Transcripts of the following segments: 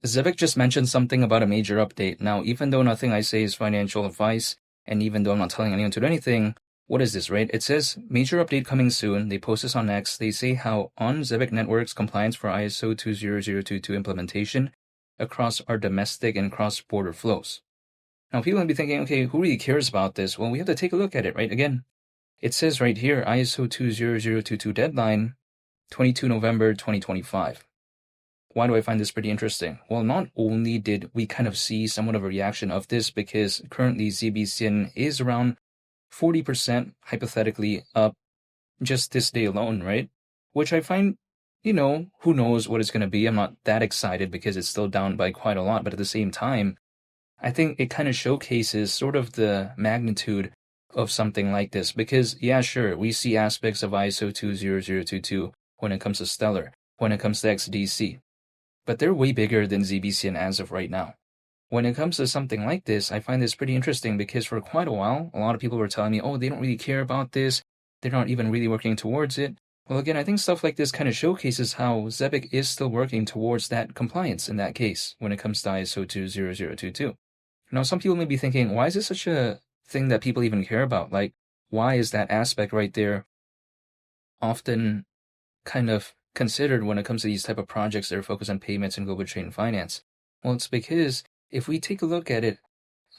Zebec just mentioned something about a major update. Now, even though nothing I say is financial advice, and even though I'm not telling anyone to do anything, what is this, right? It says major update coming soon. They post this on X. They say how on Zebec networks compliance for ISO 20022 implementation across our domestic and cross-border flows. Now, people might be thinking, okay, who really cares about this? Well, we have to take a look at it, right? Again, it says right here, ISO 20022 deadline, 22 November 2025. Why do I find this pretty interesting? Well, not only did we kind of see somewhat of a reaction of this because currently ZBCN is around 40% hypothetically up just this day alone, right? Which I find, who knows what it's going to be. I'm not that excited because it's still down by quite a lot. But at the same time, I think it kind of showcases sort of the magnitude of something like this. Because, yeah, sure, we see aspects of ISO 20022 when it comes to Stellar, when it comes to XDC. But they're way bigger than ZBCN as of right now. When it comes to something like this, I find this pretty interesting because for quite a while, a lot of people were telling me, oh, they don't really care about this. They're not even really working towards it. Well, again, I think stuff like this kind of showcases how Zebec is still working towards that compliance in that case when it comes to ISO 20022. Now, some people may be thinking, why is this such a thing that people even care about? Like, why is that aspect right there often kind of considered when it comes to these type of projects that are focused on payments and global trade and finance? Well, it's because if we take a look at it,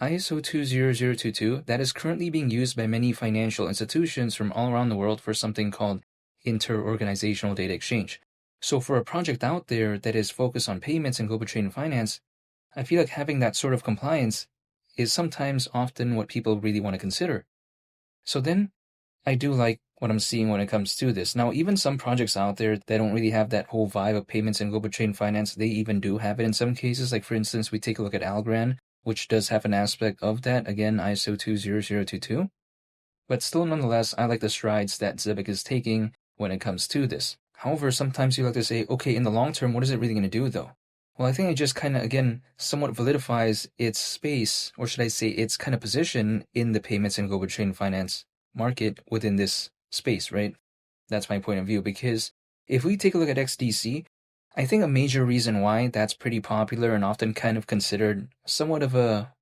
ISO 20022, that is currently being used by many financial institutions from all around the world for something called inter-organizational data exchange. So for a project out there that is focused on payments and global trade and finance, I feel like having that sort of compliance is sometimes often what people really want to consider. So then I do like what I'm seeing when it comes to this. Now, even some projects out there that don't really have that whole vibe of payments and global trade and finance, they even do have it in some cases. Like, for instance, we take a look at Algorand, which does have an aspect of that. Again, ISO 20022. But still, nonetheless, I like the strides that Zebec is taking when it comes to this. However, sometimes you like to say, okay, in the long term, what is it really going to do, though? Well, I think it just kind of, again, somewhat validifies its space, or should I say its kind of position in the payments and global trade and finance market within this space, right? That's my point of view, because if we take a look at XDC, I think a major reason why that's pretty popular and often kind of considered somewhat of a,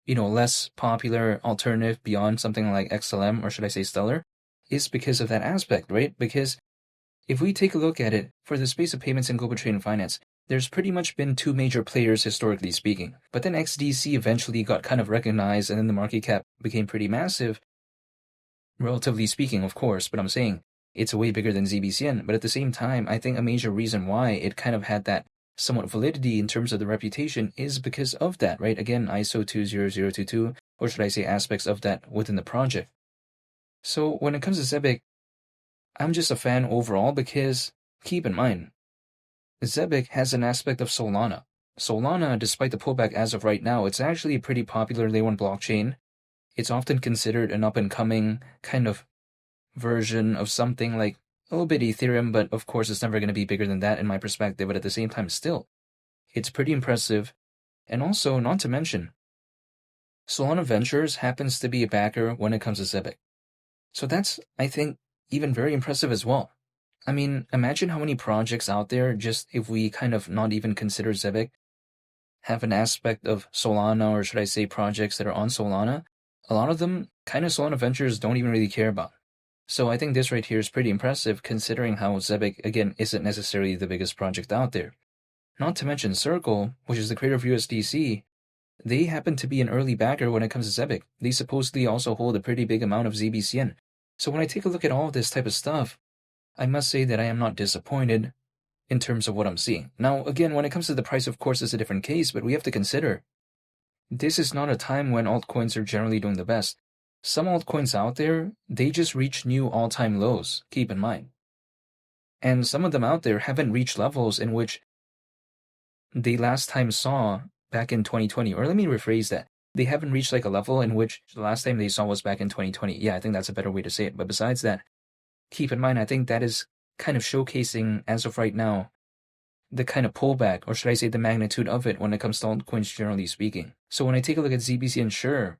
less popular alternative beyond something like XLM, or should I say Stellar, is because of that aspect, right? Because if we take a look at it, for the space of payments and global trade and finance, there's pretty much been two major players historically speaking. But then XDC eventually got kind of recognized and then the market cap became pretty massive, relatively speaking, of course, but I'm saying it's way bigger than ZBCN. But at the same time, I think a major reason why it kind of had that somewhat validity in terms of the reputation is because of that, right? Again, ISO 20022, or should I say aspects of that within the project. So when it comes to Zebec, I'm just a fan overall because, keep in mind, Zebec has an aspect of Solana. Solana, despite the pullback as of right now, it's actually a pretty popular layer 1 blockchain. It's often considered an up-and-coming kind of version of something like a little bit Ethereum, but of course it's never going to be bigger than that in my perspective, but at the same time still, it's pretty impressive. And also, not to mention, Solana Ventures happens to be a backer when it comes to Zebec. So that's, I think, even very impressive as well. I mean, imagine how many projects out there, just if we kind of not even consider Zebec, have an aspect of Solana, or should I say projects that are on Solana. A lot of them, kind of Solana Ventures don't even really care about. So I think this right here is pretty impressive considering how Zebec, again, isn't necessarily the biggest project out there. Not to mention Circle, which is the creator of USDC, they happen to be an early backer when it comes to Zebec. They supposedly also hold a pretty big amount of ZBCN. So when I take a look at all of this type of stuff, I must say that I am not disappointed in terms of what I'm seeing. Now, again, when it comes to the price, of course, it's a different case, but we have to consider this is not a time when altcoins are generally doing the best. Some altcoins out there, they just reach new all-time lows, keep in mind. And some of them out there haven't reached levels in which they last time saw back in 2020. Or let me rephrase that. They haven't reached like a level in which the last time they saw was back in 2020. Yeah, I think that's a better way to say it. But besides that, keep in mind, I think that is kind of showcasing, as of right now, the kind of pullback, or should I say the magnitude of it when it comes to altcoins generally speaking. So when I take a look at ZBCN, sure,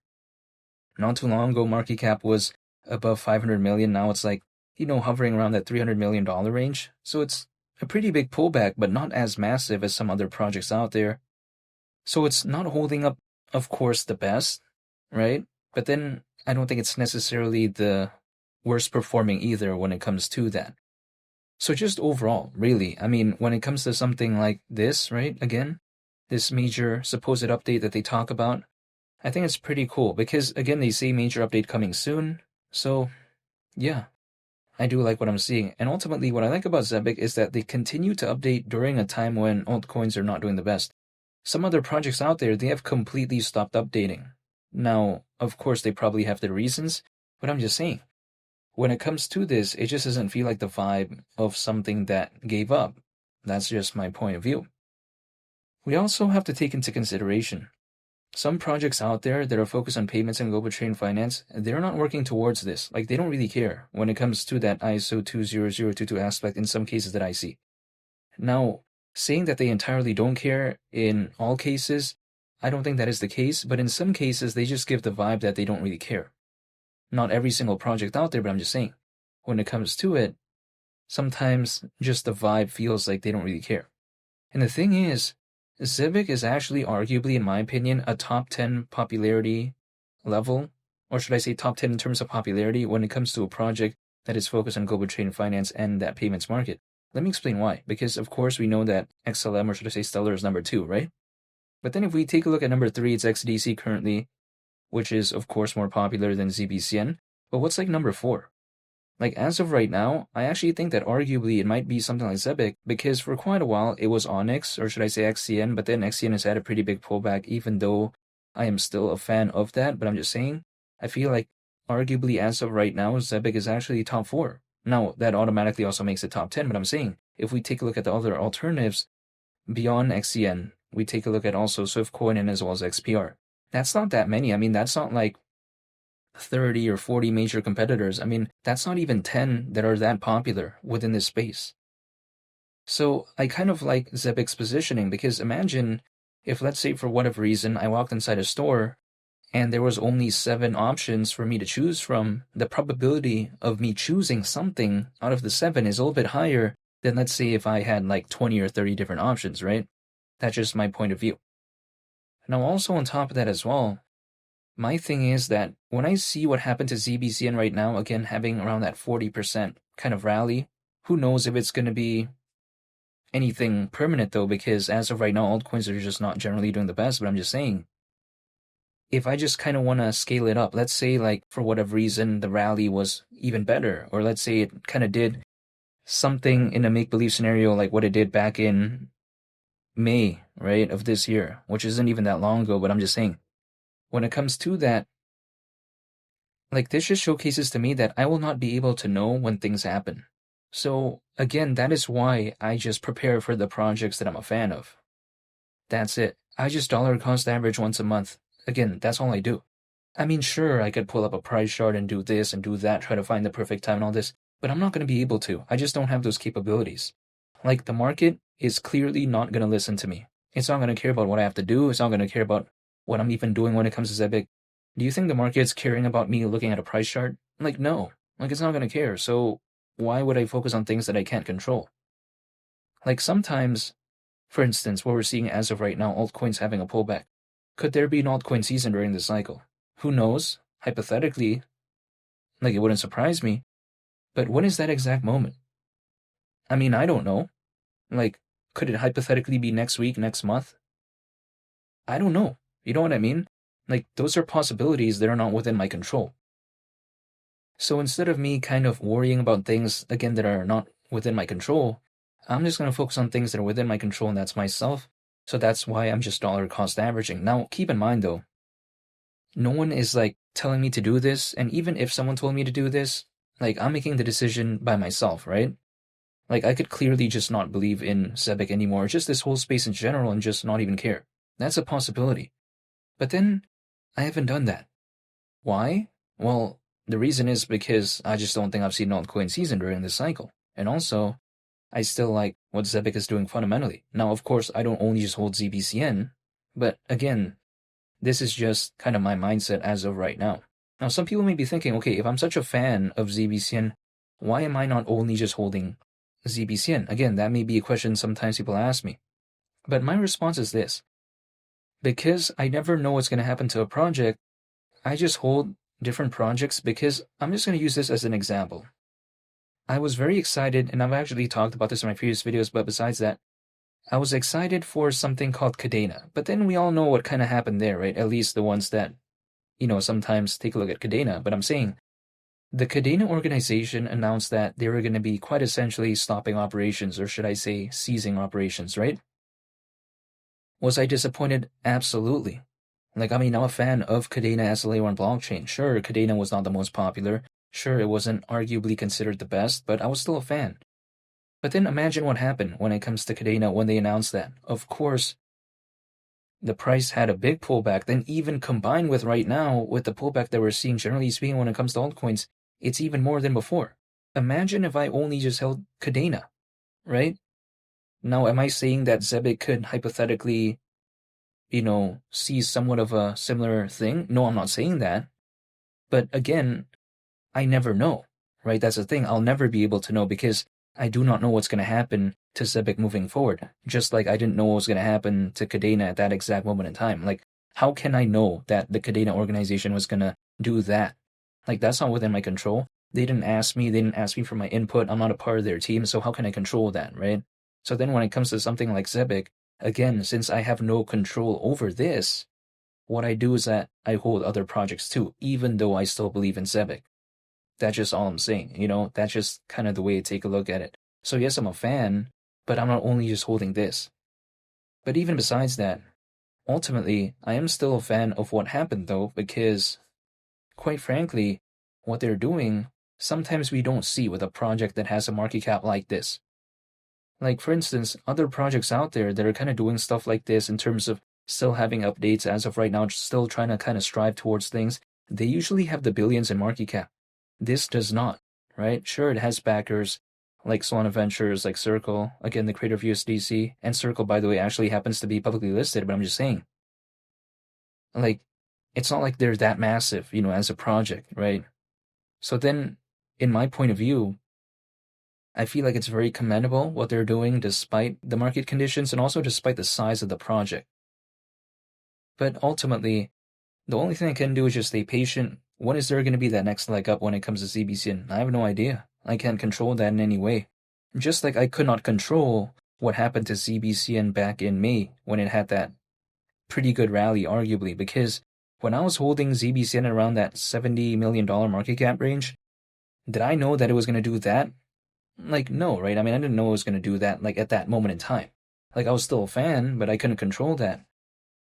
not too long ago, market cap was above 500 million. Now it's like, hovering around that $300 million range. So it's a pretty big pullback, but not as massive as some other projects out there. So it's not holding up, of course, the best, right? But then I don't think it's necessarily the worst performing either when it comes to that. So just overall, really, I mean, when it comes to something like this, right, again, this major supposed update that they talk about, I think it's pretty cool because, again, they say major update coming soon. So, yeah, I do like what I'm seeing. And ultimately, what I like about Zebec is that they continue to update during a time when altcoins are not doing the best. Some other projects out there, they have completely stopped updating. Now, of course, they probably have their reasons, but I'm just saying, when it comes to this, it just doesn't feel like the vibe of something that gave up. That's just my point of view. We also have to take into consideration some projects out there that are focused on payments and global trade and finance, they're not working towards this. Like, they don't really care when it comes to that ISO 20022 aspect in some cases that I see. Now, saying that they entirely don't care in all cases, I don't think that is the case, but in some cases, they just give the vibe that they don't really care. Not every single project out there, but I'm just saying, when it comes to it, sometimes just the vibe feels like they don't really care. And the thing is, Zebec is actually arguably, in my opinion, a top 10 popularity level, or should I say top 10 in terms of popularity when it comes to a project that is focused on global trade and finance and that payments market. Let me explain why. Because, of course, we know that XLM, or should I say Stellar, is number 2, right? But then if we take a look at number 3, it's XDC currently, which is, of course, more popular than ZBCN. But what's like number 4? Like, as of right now, I actually think that arguably it might be something like Zebec, because for quite a while it was Onyx, or should I say XCN, but then XCN has had a pretty big pullback, even though I am still a fan of that, but I'm just saying, I feel like arguably as of right now, Zebec is actually top 4. Now, that automatically also makes it top 10, but I'm saying, if we take a look at the other alternatives beyond XCN, we take a look at also Swiftcoin and as well as XPR. That's not that many. I mean, that's not like 30 or 40 major competitors. I mean, that's not even 10 that are that popular within this space. So I kind of like Zebec's positioning, because imagine if, let's say, for whatever reason, I walked inside a store and there was only 7 options for me to choose from, the probability of me choosing something out of the 7 is a little bit higher than, let's say, if I had like 20 or 30 different options, right? That's just my point of view. Now, also on top of that as well, my thing is that when I see what happened to ZBCN right now, again, having around that 40% kind of rally, who knows if it's going to be anything permanent though, because as of right now, altcoins are just not generally doing the best, but I'm just saying, if I just kind of want to scale it up, let's say like for whatever reason, the rally was even better, or let's say it kind of did something in a make-believe scenario like what it did back in May, right, of this year, which isn't even that long ago, but I'm just saying, when it comes to that, like, this just showcases to me that I will not be able to know when things happen. So, again, that is why I just prepare for the projects that I'm a fan of. That's it. I just dollar cost average once a month. Again, that's all I do. I mean, sure, I could pull up a price chart and do this and do that, try to find the perfect time and all this, but I'm not going to be able to. I just don't have those capabilities. Like, the market is clearly not going to listen to me. It's not going to care about what I have to do. It's not going to care about what I'm even doing when it comes to Zebec. Do you think the market's caring about me looking at a price chart? Like, no. Like, it's not going to care. So why would I focus on things that I can't control? Like, sometimes, for instance, what we're seeing as of right now, altcoins having a pullback. Could there be an altcoin season during this cycle? Who knows? Hypothetically, like, it wouldn't surprise me. But when is that exact moment? I mean, I don't know. Like, could it hypothetically be next week, next month? I don't know. You know what I mean? Like, those are possibilities that are not within my control. So instead of me kind of worrying about things, again, that are not within my control, I'm just going to focus on things that are within my control, and that's myself. So that's why I'm just dollar cost averaging. Now, keep in mind, though, no one is, like, telling me to do this, and even if someone told me to do this, like, I'm making the decision by myself, right? Like, I could clearly just not believe in Zebec anymore, just this whole space in general, and just not even care. That's a possibility. But then, I haven't done that. Why? Well, the reason is because I just don't think I've seen an altcoin season during this cycle. And also, I still like what Zebec is doing fundamentally. Now, of course, I don't only just hold ZBCN, but again, this is just kind of my mindset as of right now. Now, some people may be thinking, okay, if I'm such a fan of ZBCN, why am I not only just holding ZBCN? Again, that may be a question sometimes people ask me. But my response is this. Because I never know what's going to happen to a project, I just hold different projects because I'm just going to use this as an example. I was very excited, and I've actually talked about this in my previous videos, but besides that, I was excited for something called Cadena. But then we all know what kind of happened there, right? At least the ones that, sometimes take a look at Cadena. But I'm saying the Cadena organization announced that they were going to be quite essentially stopping operations, or should I say ceasing operations, right? Was I disappointed? Absolutely. Like, I'm a fan of Cadena as a layer 1 blockchain. Sure, Cadena was not the most popular. Sure, it wasn't arguably considered the best, but I was still a fan. But then imagine what happened when it comes to Cadena when they announced that. Of course, the price had a big pullback. Then even combined with right now, with the pullback that we're seeing generally speaking when it comes to altcoins, it's even more than before. Imagine if I only just held Cadena, right? Now, am I saying that Zebec could hypothetically, see somewhat of a similar thing? No, I'm not saying that. But again, I never know, right? That's the thing. I'll never be able to know because I do not know what's going to happen to Zebec moving forward. Just like I didn't know what was going to happen to Cadena at that exact moment in time. Like, how can I know that the Cadena organization was going to do that? Like, that's not within my control. They didn't ask me. They didn't ask me for my input. I'm not a part of their team. So how can I control that, right? So then when it comes to something like Zebec, again, since I have no control over this, what I do is that I hold other projects too, even though I still believe in Zebec. That's just all I'm saying, that's just kind of the way I take a look at it. So yes, I'm a fan, but I'm not only just holding this. But even besides that, ultimately, I am still a fan of what happened though, because quite frankly, what they're doing, sometimes we don't see with a project that has a market cap like this. Like, for instance, other projects out there that are kind of doing stuff like this in terms of still having updates as of right now, still trying to kind of strive towards things, they usually have the billions in market cap. This does not, right? Sure, it has backers like Solana Ventures, like Circle, again, the creator of USDC, and Circle, by the way, actually happens to be publicly listed, but I'm just saying, like, it's not like they're that massive, as a project, right? So then, in my point of view, I feel like it's very commendable what they're doing despite the market conditions and also despite the size of the project. But ultimately, the only thing I can do is just stay patient. When is there going to be that next leg up when it comes to ZBCN? I have no idea. I can't control that in any way. Just like I could not control what happened to ZBCN back in May when it had that pretty good rally, arguably, because when I was holding ZBCN around that $70 million market cap range, did I know that it was going to do that? Like, no, right? I didn't know it was going to do that, like, at that moment in time. Like, I was still a fan, but I couldn't control that.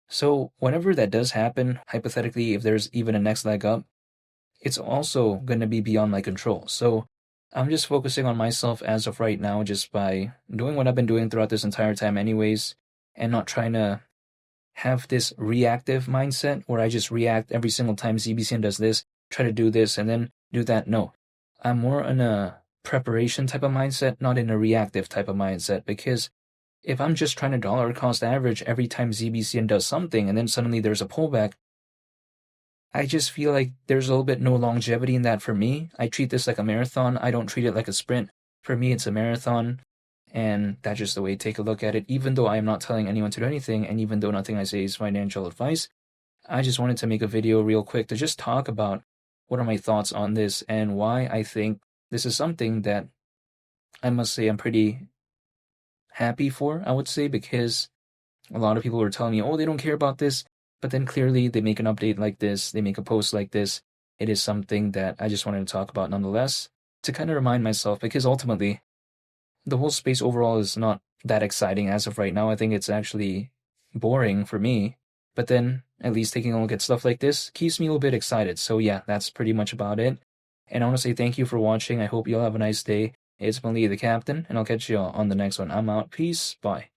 So, whenever that does happen, hypothetically, if there's even a next leg up, it's also going to be beyond my control. So, I'm just focusing on myself as of right now, just by doing what I've been doing throughout this entire time anyways, and not trying to have this reactive mindset where I just react every single time ZBCN does this, try to do this, and then do that. No, I'm more in a preparation type of mindset, not in a reactive type of mindset, because if I'm just trying to dollar cost average every time ZBCN does something and then suddenly there's a pullback, I just feel like there's a little bit no longevity in that for me. I treat this like a marathon. I don't treat it like a sprint. For me, it's a marathon, and that's just the way I take a look at it. Even though I am not telling anyone to do anything, and even though nothing I say is financial advice, I just wanted to make a video real quick to just talk about what are my thoughts on this and why I think this is something that I must say I'm pretty happy for, I would say, because a lot of people were telling me, oh, they don't care about this. But then clearly they make an update like this, they make a post like this. It is something that I just wanted to talk about nonetheless, to kind of remind myself, because ultimately, the whole space overall is not that exciting as of right now. I think it's actually boring for me. But then, at least taking a look at stuff like this keeps me a little bit excited. So yeah, that's pretty much about it. And I want to say thank you for watching. I hope you'll have a nice day. It's been Lee the Captain, and I'll catch you all on the next one. I'm out. Peace. Bye.